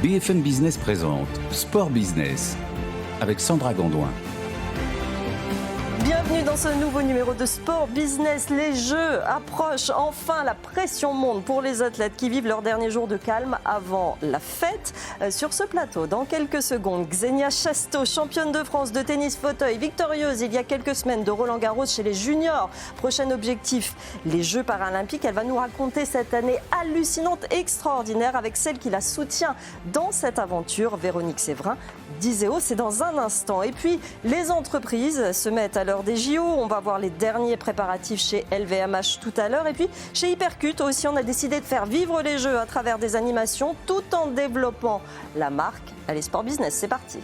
BFM Business présente Sport Business avec Sandra Gondouin. Bienvenue dans ce nouveau numéro de Sport Business. Les Jeux approchent, enfin la pression monte pour les athlètes qui vivent leur dernier jour de calme avant la fête. Sur ce plateau, dans quelques secondes, Xenia Chasto, championne de France de tennis fauteuil, victorieuse il y a quelques semaines de Roland-Garros chez les juniors. Prochain objectif, les Jeux paralympiques. Elle va nous raconter cette année hallucinante, extraordinaire avec celle qui la soutient dans cette aventure, Véronique Séverin d'Iseo. C'est dans un instant. Et puis, les entreprises se mettent à l'heure des JO. On va voir les derniers préparatifs chez LVMH tout à l'heure. Et puis, chez Hypercute aussi, on a décidé de faire vivre les Jeux à travers des animations tout en développant la marque. Allez, Sport Business, c'est parti.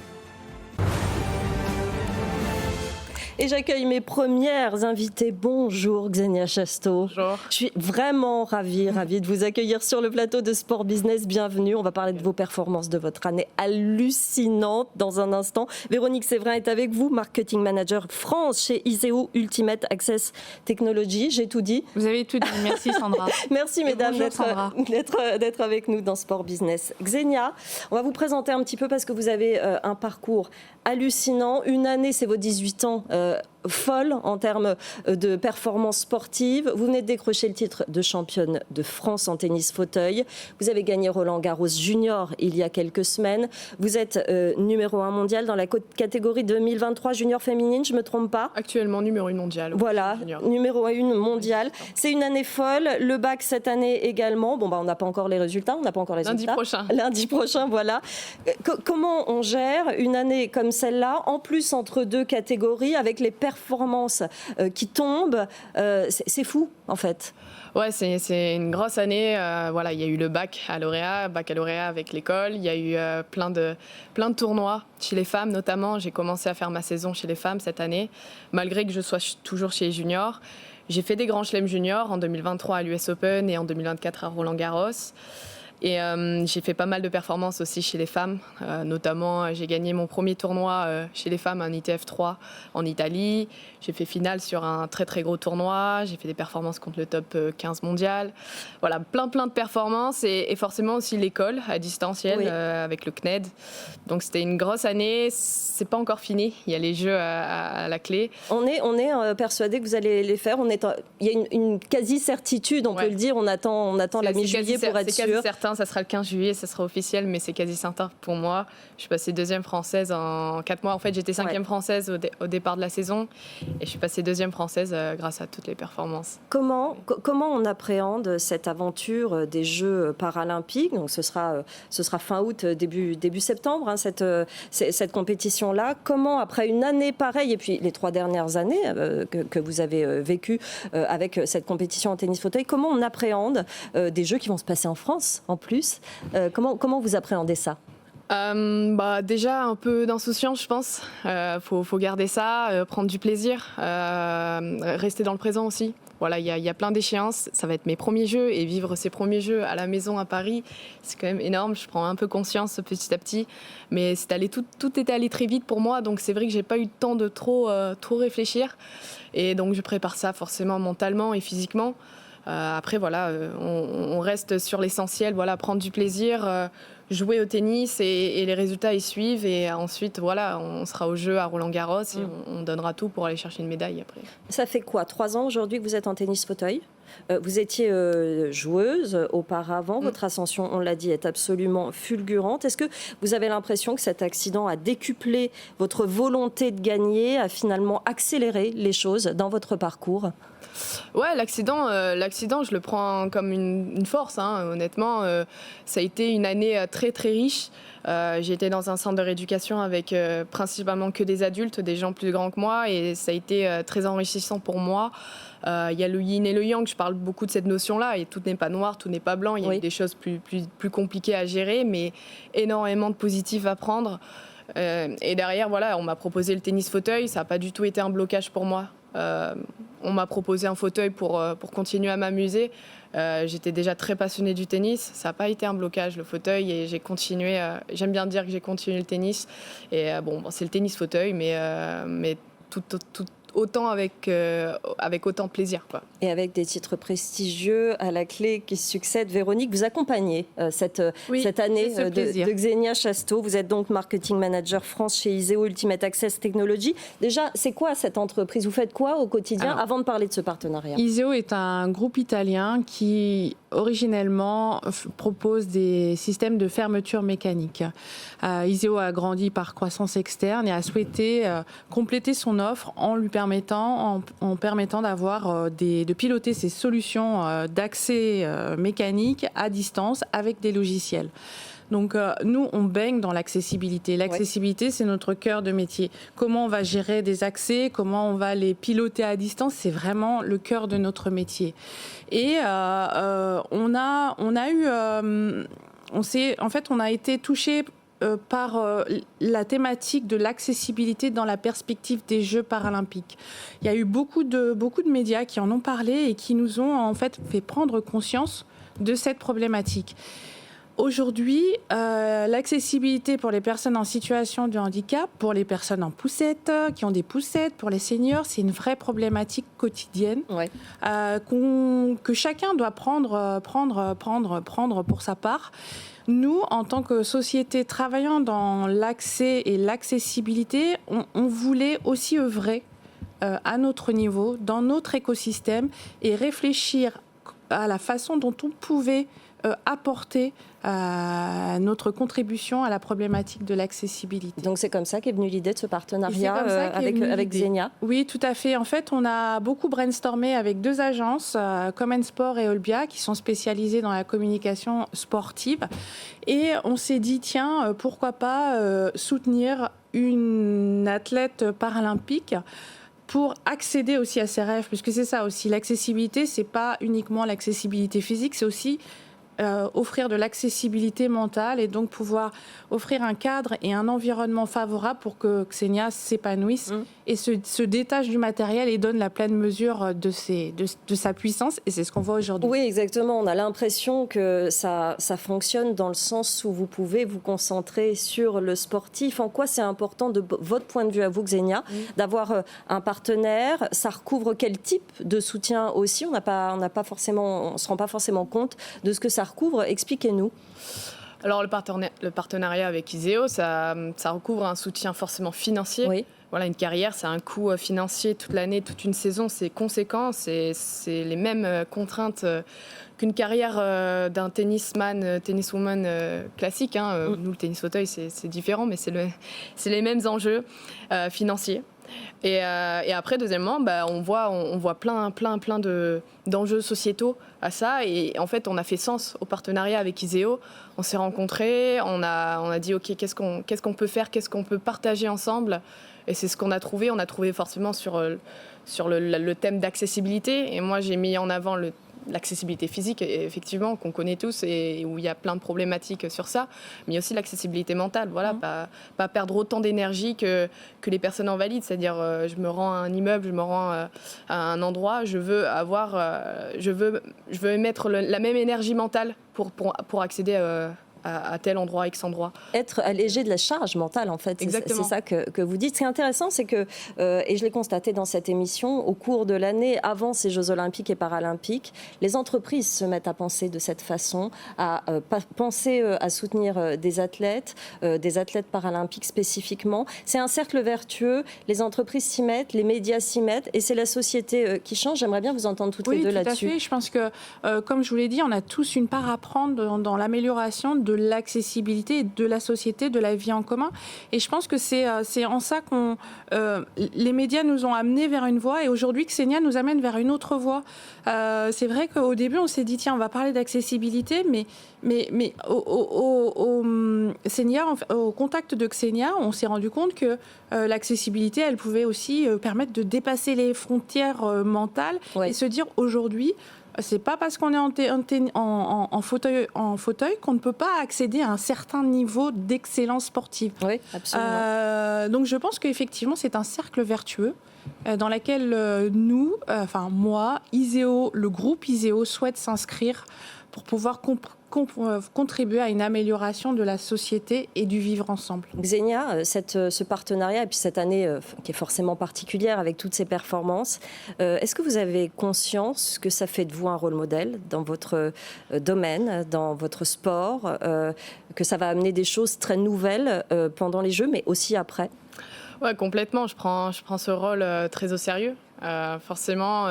Et j'accueille mes premières invitées. Bonjour Xenia Chasto. Bonjour. Je suis vraiment ravie de vous accueillir sur le plateau de Sport Business. Bienvenue. On va parler de vos performances de votre année hallucinante dans un instant. Véronique Séverin est avec vous, Marketing Manager France chez Iseo Ultimate Access Technology. J'ai tout dit. Vous avez tout dit. Merci Sandra. Merci mesdames d'être avec nous dans Sport Business. Xenia, on va vous présenter un petit peu parce que vous avez un parcours hallucinant. Une année, c'est vos 18 ans. Folle en termes de performance sportive. Vous venez de décrocher le titre de championne de France en tennis fauteuil. Vous avez gagné Roland-Garros junior il y a quelques semaines. Vous êtes numéro 1 mondial dans la catégorie 2023 junior féminine, je ne me trompe pas. Actuellement numéro 1 mondial. Voilà, numéro 1 mondial. C'est une année folle. Le bac cette année également. Bon, on n'a pas encore les résultats. Lundi prochain, voilà. Comment on gère une année comme celle-là, en plus entre deux catégories, avec les performances qui tombent, c'est fou en fait. Ouais, c'est une grosse année. Voilà, il y a eu le baccalauréat avec l'école. Il y a eu plein de tournois chez les femmes notamment. J'ai commencé à faire ma saison chez les femmes cette année, malgré que je sois toujours chez les juniors. J'ai fait des grands chelems juniors en 2023 à l'US Open et en 2024 à Roland-Garros. Et j'ai fait pas mal de performances aussi chez les femmes. Notamment, j'ai gagné mon premier tournoi chez les femmes, un ITF 3 en Italie. J'ai fait finale sur un très très gros tournoi. J'ai fait des performances contre le top 15 mondial. Voilà, plein de performances et forcément aussi l'école à distanciel, oui. Avec le CNED. Donc c'était une grosse année. C'est pas encore fini. Il y a les Jeux à la clé. On est persuadé que vous allez les faire. Il y a une quasi-certitude, on peut le dire. On attend la mi-juillet pour être sûr. Ça sera le 15 juillet, ça sera officiel, mais c'est quasi certain pour moi. Je suis passée 2e française en 4 mois. En fait, j'étais 5e française au départ de la saison et je suis passée 2e française grâce à toutes les performances. Comment on appréhende cette aventure des Jeux paralympiques ? Donc, ce sera fin août, début septembre, hein, cette compétition-là. Comment, après une année pareille, et puis les 3 dernières années que vous avez vécues avec cette compétition en tennis fauteuil, comment on appréhende des Jeux qui vont se passer en France en plus, comment vous appréhendez ça ? Déjà un peu d'insouciance, je pense. Faut garder ça, prendre du plaisir, rester dans le présent aussi. Voilà, il y a plein d'échéances. Ça va être mes premiers Jeux et vivre ces premiers Jeux à la maison à Paris, c'est quand même énorme. Je prends un peu conscience petit à petit, mais tout est allé très vite pour moi. Donc c'est vrai que j'ai pas eu le temps de trop réfléchir. Et donc je prépare ça forcément mentalement et physiquement. Après, voilà, on reste sur l'essentiel, voilà, prendre du plaisir, jouer au tennis et les résultats y suivent. Et ensuite, voilà, on sera au jeu à Roland-Garros et on donnera tout pour aller chercher une médaille après. Ça fait quoi, 3 ans aujourd'hui que vous êtes en tennis fauteuil ? Vous étiez joueuse auparavant. Votre ascension, on l'a dit, est absolument fulgurante. Est-ce que vous avez l'impression que cet accident a décuplé votre volonté de gagner, a finalement accéléré les choses dans votre parcours ? Ouais, l'accident, je le prends comme une force, hein, honnêtement. Ça a été une année très, très riche. J'étais dans un centre de rééducation avec principalement que des adultes, des gens plus grands que moi, et ça a été très enrichissant pour moi. Il y a le yin et le yang, je parle beaucoup de cette notion-là, et tout n'est pas noir, tout n'est pas blanc. Il y a eu des choses plus compliquées à gérer, mais énormément de positifs à prendre. Et derrière, voilà, on m'a proposé le tennis fauteuil, ça n'a pas du tout été un blocage pour moi. On m'a proposé un fauteuil pour continuer à m'amuser. J'étais déjà très passionnée du tennis. Ça n'a pas été un blocage, le fauteuil. Et j'ai continué. J'aime bien dire que j'ai continué le tennis. Et c'est le tennis fauteuil, mais tout autant avec autant de plaisir, quoi. Et avec des titres prestigieux à la clé qui succèdent. Véronique, vous accompagnez cette année de Xenia Chasteau. Vous êtes donc marketing manager France chez Iseo Ultimate Access Technology. Déjà, c'est quoi cette entreprise? Vous faites quoi au quotidien avant de parler de ce partenariat? Iseo est un groupe italien qui originellement propose des systèmes de fermeture mécanique. Iseo a grandi par croissance externe et a souhaité compléter son offre en lui permettant d'avoir de piloter ses solutions d'accès mécanique à distance avec des logiciels. Donc nous, on baigne dans l'accessibilité. L'accessibilité, c'est notre cœur de métier. Comment on va gérer des accès, comment on va les piloter à distance, c'est vraiment le cœur de notre métier. Et on a été touché par la thématique de l'accessibilité dans la perspective des Jeux paralympiques. Il y a eu beaucoup de médias qui en ont parlé et qui nous ont en fait fait prendre conscience de cette problématique. Aujourd'hui, l'accessibilité pour les personnes en situation de handicap, pour les personnes en poussette, qui ont des poussettes, pour les seniors, c'est une vraie problématique quotidienne que chacun doit prendre pour sa part. Nous, en tant que société travaillant dans l'accès et l'accessibilité, on voulait aussi œuvrer à notre niveau, dans notre écosystème, et réfléchir à la façon dont on pouvait apporter notre contribution à la problématique de l'accessibilité. Donc c'est comme ça qu'est venue l'idée de ce partenariat avec Xenia. Oui, tout à fait. En fait, on a beaucoup brainstormé avec deux agences, Common Sport et Olbia, qui sont spécialisées dans la communication sportive. Et on s'est dit, tiens, pourquoi pas soutenir une athlète paralympique pour accéder aussi à ses rêves, puisque c'est ça aussi, l'accessibilité, c'est pas uniquement l'accessibilité physique, c'est aussi offrir de l'accessibilité mentale et donc pouvoir offrir un cadre et un environnement favorable pour que Xenia s'épanouisse et se détache du matériel et donne la pleine mesure de sa puissance. Et c'est ce qu'on voit aujourd'hui. Oui, exactement. On a l'impression que ça fonctionne dans le sens où vous pouvez vous concentrer sur le sportif. En quoi c'est important, de votre point de vue à vous, Xenia, d'avoir un partenaire? Ça recouvre quel type de soutien aussi? On ne se rend pas forcément compte de ce que ça recouvre. Expliquez-nous. Alors le partenariat avec Iseo, ça recouvre un soutien forcément financier. Oui. Voilà, une carrière, c'est un coût financier toute l'année, toute une saison, c'est conséquent, c'est les mêmes contraintes qu'une carrière d'un tenniswoman classique. Nous, le tennis fauteuil, c'est différent, mais c'est les mêmes enjeux financiers. Et après, deuxièmement, on voit plein d'enjeux sociétaux à ça. Et en fait, on a fait sens au partenariat avec Iseo. On s'est rencontrés, on a dit, OK, qu'est-ce qu'on peut faire, qu'est-ce qu'on peut partager ensemble? Et c'est ce qu'on a trouvé. On a trouvé forcément sur le thème d'accessibilité. Et moi, j'ai mis en avant l'accessibilité physique, effectivement, qu'on connaît tous et où il y a plein de problématiques sur ça, mais il y a aussi l'accessibilité mentale, voilà, pas perdre autant d'énergie que les personnes invalides, c'est-à-dire je me rends à un immeuble, je me rends à un endroit, je veux émettre la même énergie mentale pour accéder à tel endroit, X endroit. Être allégé de la charge mentale, en fait. C'est ça que vous dites. Ce qui est intéressant, c'est que, et je l'ai constaté dans cette émission, au cours de l'année, avant ces Jeux olympiques et paralympiques, les entreprises se mettent à penser de cette façon, à penser à soutenir des athlètes paralympiques spécifiquement. C'est un cercle vertueux. Les entreprises s'y mettent, les médias s'y mettent, et c'est la société qui change. J'aimerais bien vous entendre toutes les deux là-dessus. Oui, tout à fait. Je pense que, comme je vous l'ai dit, on a tous une part à prendre dans l'amélioration de l'accessibilité de la société, de la vie en commun. Et je pense que c'est en ça que les médias nous ont amenés vers une voie et aujourd'hui Xenia nous amène vers une autre voie. C'est vrai qu'au début on s'est dit tiens on va parler d'accessibilité mais au contact de Xenia on s'est rendu compte que l'accessibilité elle pouvait aussi permettre de dépasser les frontières mentales et se dire aujourd'hui c'est pas parce qu'on est en fauteuil qu'on ne peut pas accéder à un certain niveau d'excellence sportive. Oui, absolument. Donc je pense qu'effectivement c'est un cercle vertueux dans lequel moi, Iseo, le groupe Iseo souhaite s'inscrire pour pouvoir contribuer à une amélioration de la société et du vivre ensemble. Xenia, ce partenariat et puis cette année qui est forcément particulière avec toutes ces performances, est-ce que vous avez conscience que ça fait de vous un rôle modèle dans votre domaine, dans votre sport, que ça va amener des choses très nouvelles pendant les Jeux, mais aussi après ? Ouais, complètement. Je prends ce rôle très au sérieux. Forcément,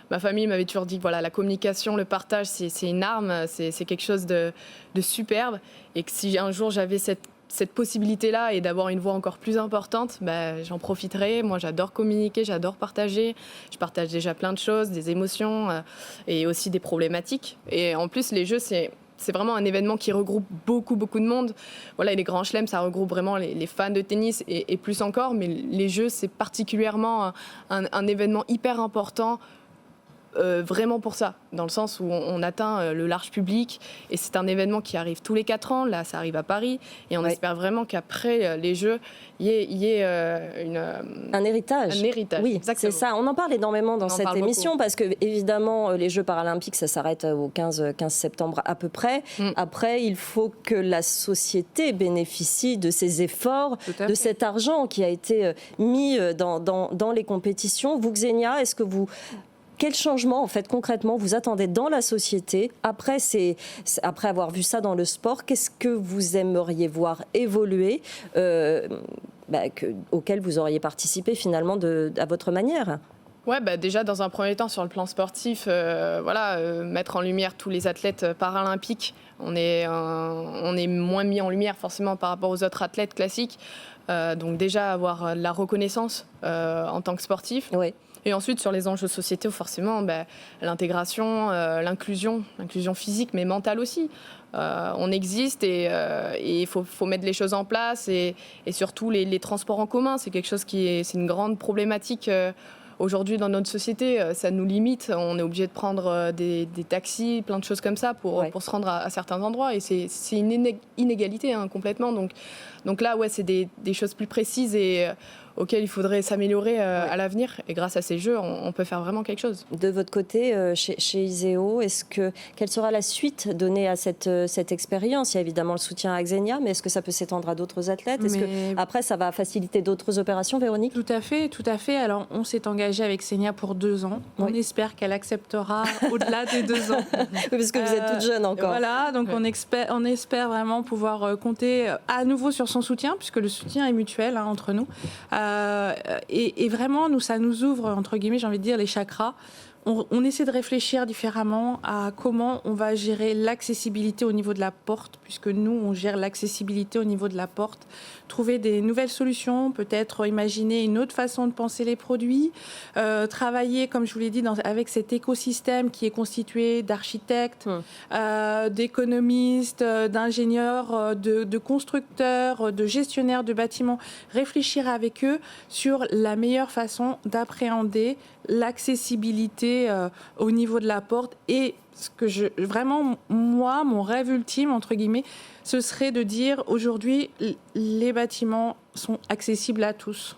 ma famille m'avait toujours dit que voilà, la communication, le partage, c'est une arme, c'est quelque chose de superbe. Et que si un jour j'avais cette possibilité-là et d'avoir une voix encore plus importante, j'en profiterai. Moi, j'adore communiquer, j'adore partager. Je partage déjà plein de choses, des émotions et aussi des problématiques. Et en plus, les Jeux, c'est vraiment un événement qui regroupe beaucoup de monde. Voilà, et les grands chelems, ça regroupe vraiment les fans de tennis et plus encore. Mais les Jeux, c'est particulièrement un événement hyper important. Vraiment pour ça, dans le sens où on atteint le large public et c'est un événement qui arrive tous les 4 ans, là ça arrive à Paris et on espère vraiment qu'après les Jeux, il y ait un héritage. Un héritage, oui, exactement. C'est ça, on en parle énormément dans cette émission parce que évidemment les Jeux paralympiques ça s'arrête au 15 septembre à peu près. Après il faut que la société bénéficie de ces efforts, de cet argent qui a été mis dans les compétitions. Vous Xenia, quel changement, en fait, concrètement, vous attendez dans la société après avoir vu ça dans le sport? Qu'est-ce que vous aimeriez voir évoluer, auquel vous auriez participé finalement à votre manière? Ouais, déjà dans un premier temps sur le plan sportif, mettre en lumière tous les athlètes paralympiques. On est moins mis en lumière forcément par rapport aux autres athlètes classiques. Donc déjà avoir de la reconnaissance en tant que sportif. Oui. Et ensuite, sur les enjeux sociétaux, forcément, l'intégration, l'inclusion physique, mais mentale aussi. On existe et il faut mettre les choses en place. Et surtout, les transports en commun, c'est quelque chose c'est une grande problématique aujourd'hui dans notre société. Ça nous limite. On est obligé de prendre des taxis, plein de choses comme ça pour se rendre à certains endroits. Et c'est une inégalité complètement. Donc là, c'est des choses plus précises et auxquelles il faudrait s'améliorer à l'avenir. Et grâce à ces Jeux, on peut faire vraiment quelque chose. De votre côté, chez Iseo, quelle sera la suite donnée à cette expérience? Il y a évidemment le soutien à Xenia, mais est-ce que ça peut s'étendre à d'autres athlètes? Est-ce qu'après, ça va faciliter d'autres opérations, Véronique? Tout à fait. Alors, on s'est engagé avec Xenia pour 2 ans. On espère qu'elle acceptera au-delà des 2 ans. Oui, parce que vous êtes toute jeune encore. Voilà, donc on espère vraiment pouvoir compter à nouveau sur son soutien, puisque le soutien est mutuel entre nous. Et vraiment, ça nous ouvre, entre guillemets, j'ai envie de dire, les chakras. On essaie de réfléchir différemment à comment on va gérer l'accessibilité au niveau de la porte, puisque nous, on gère l'accessibilité au niveau de la porte. Trouver des nouvelles solutions, peut-être imaginer une autre façon de penser les produits, travailler, comme je vous l'ai dit, avec cet écosystème qui est constitué d'architectes, d'économistes, d'ingénieurs, de constructeurs, de gestionnaires de bâtiments, réfléchir avec eux sur la meilleure façon d'appréhender l'accessibilité au niveau de la porte. Et vraiment, moi, mon rêve ultime, entre guillemets, ce serait de dire aujourd'hui, les bâtiments sont accessibles à tous,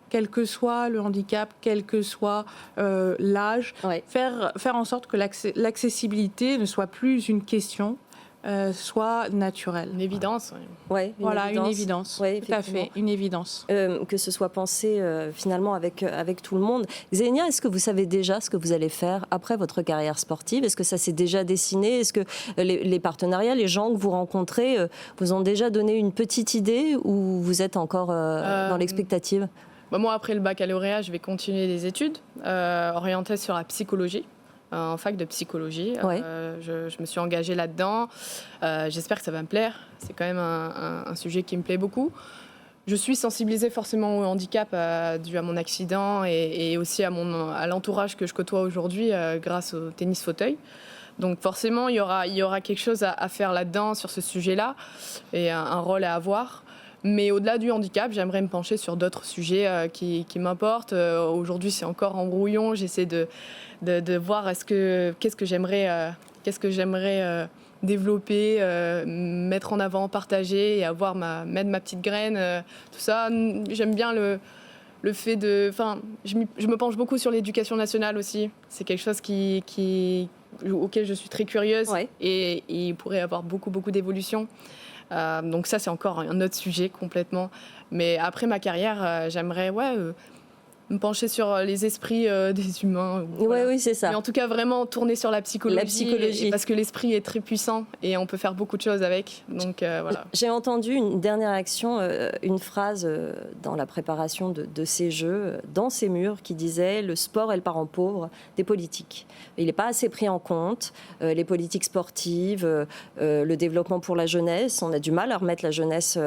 quel que soit le handicap, quel que soit l'âge. Faire en sorte que l'accessibilité ne soit plus une question, soit naturelle. Une évidence. Une évidence. Oui, tout à fait, une évidence. Que ce soit pensé finalement avec tout le monde. Xenia, est-ce que vous savez déjà ce que vous allez faire après votre carrière sportive? Est-ce que ça s'est déjà dessiné? Est-ce que les partenariats, les gens que vous rencontrez, vous ont déjà donné une petite idée ou vous êtes encore dans l'expectative? Moi, après le baccalauréat, je vais continuer des études orientées sur la psychologie. En fac de psychologie. Je me suis engagée là-dedans. J'espère que ça va me plaire. C'est quand même un sujet qui me plaît beaucoup. Je suis sensibilisée forcément au handicap dû à mon accident et aussi à l'entourage que je côtoie aujourd'hui grâce au tennis fauteuil. Donc forcément, il y aura quelque chose à faire là-dedans sur ce sujet-là et un rôle à avoir. Mais au-delà du handicap, j'aimerais me pencher sur d'autres sujets qui m'importent. Aujourd'hui, c'est encore en brouillon. J'essaie de voir qu'est-ce que j'aimerais développer, mettre en avant, partager et mettre ma petite graine, tout ça. J'aime bien le fait de... je me penche beaucoup sur l'éducation nationale aussi. C'est quelque chose qui auquel je suis très curieuse Ouais. et il pourrait y avoir beaucoup d'évolutions. Donc ça, c'est encore un autre sujet complètement. Mais après ma carrière, j'aimerais me pencher sur les esprits des humains. Voilà. Oui, c'est ça. Mais en tout cas, vraiment tourner sur la psychologie. La psychologie. Parce que l'esprit est très puissant et on peut faire beaucoup de choses avec. Donc voilà. J'ai entendu une dernière action, une phrase dans la préparation de ces Jeux, dans ces murs, qui disait « Le sport est le parent pauvre des politiques ». Il n'est pas assez pris en compte. Les politiques sportives, le développement pour la jeunesse, on a du mal à remettre la jeunesse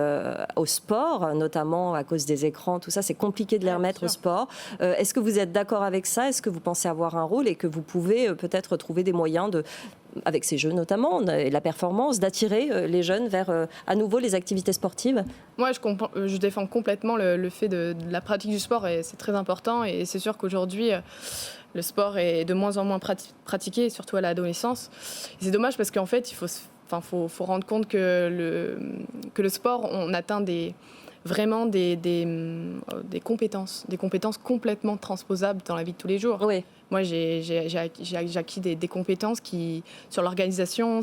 au sport, notamment à cause des écrans, tout ça. C'est compliqué de les remettre au sport. Est-ce que vous êtes d'accord avec ça ? Est-ce que vous pensez avoir un rôle et que vous pouvez peut-être trouver des moyens avec ces Jeux notamment, et la performance, d'attirer les jeunes vers à nouveau les activités sportives ? Moi, je défends complètement le fait de la pratique du sport et c'est très important. Et c'est sûr qu'aujourd'hui, le sport est de moins en moins pratiqué, surtout à l'adolescence. Et c'est dommage parce qu'en fait, il faut rendre compte que le sport, on atteint vraiment des compétences complètement transposables dans la vie de tous les jours. Oui. Moi, j'ai acquis des compétences sur l'organisation,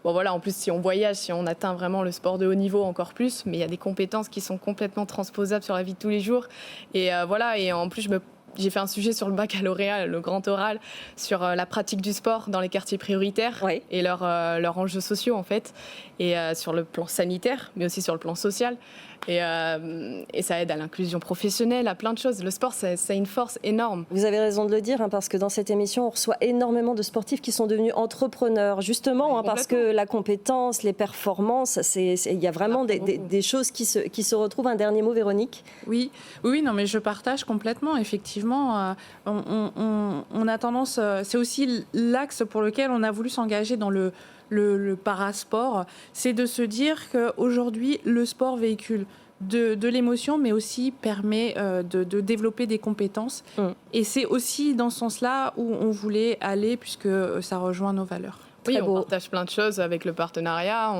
en plus, si on voyage, si on atteint vraiment le sport de haut niveau, encore plus, mais il y a des compétences qui sont complètement transposables sur la vie de tous les jours. Et et en plus, j'ai fait un sujet sur le baccalauréat, le grand oral, sur la pratique du sport dans les quartiers prioritaires et leurs enjeux sociaux, en fait, et sur le plan sanitaire, mais aussi sur le plan social. Et ça aide à l'inclusion professionnelle, à plein de choses. Le sport, ça a une force énorme. Vous avez raison de le dire, parce que dans cette émission, on reçoit énormément de sportifs qui sont devenus entrepreneurs, justement, parce que la compétence, les performances, il y a vraiment des choses qui se retrouvent. Un dernier mot, Véronique ? Oui, non, mais je partage complètement. Effectivement, on a tendance... c'est aussi l'axe pour lequel on a voulu s'engager dans le parasport, c'est de se dire qu'aujourd'hui, le sport véhicule de l'émotion, mais aussi permet de développer des compétences. Et c'est aussi dans ce sens-là où on voulait aller, puisque ça rejoint nos valeurs. Oui, on partage plein de choses avec le partenariat.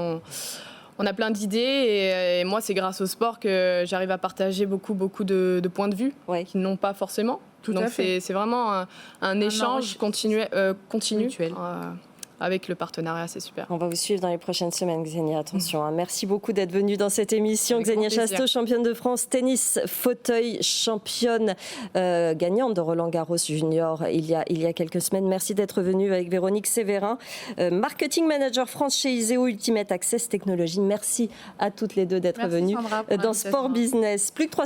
On a plein d'idées et moi, c'est grâce au sport que j'arrive à partager beaucoup de points de vue qui n'ont pas forcément. Tout à fait. C'est vraiment un échange continu. Mutuel. Avec le partenariat, c'est super. On va vous suivre dans les prochaines semaines, Xenia. Attention, Merci beaucoup d'être venue dans cette émission. Avec Xenia Chasteau, championne de France tennis fauteuil, championne gagnante de Roland Garros Junior il y a quelques semaines. Merci d'être venue avec Véronique Sévérin, marketing manager France chez Iseo Ultimate Access Technologies. Merci à toutes les deux d'être venues dans Sport Business. Plus que 3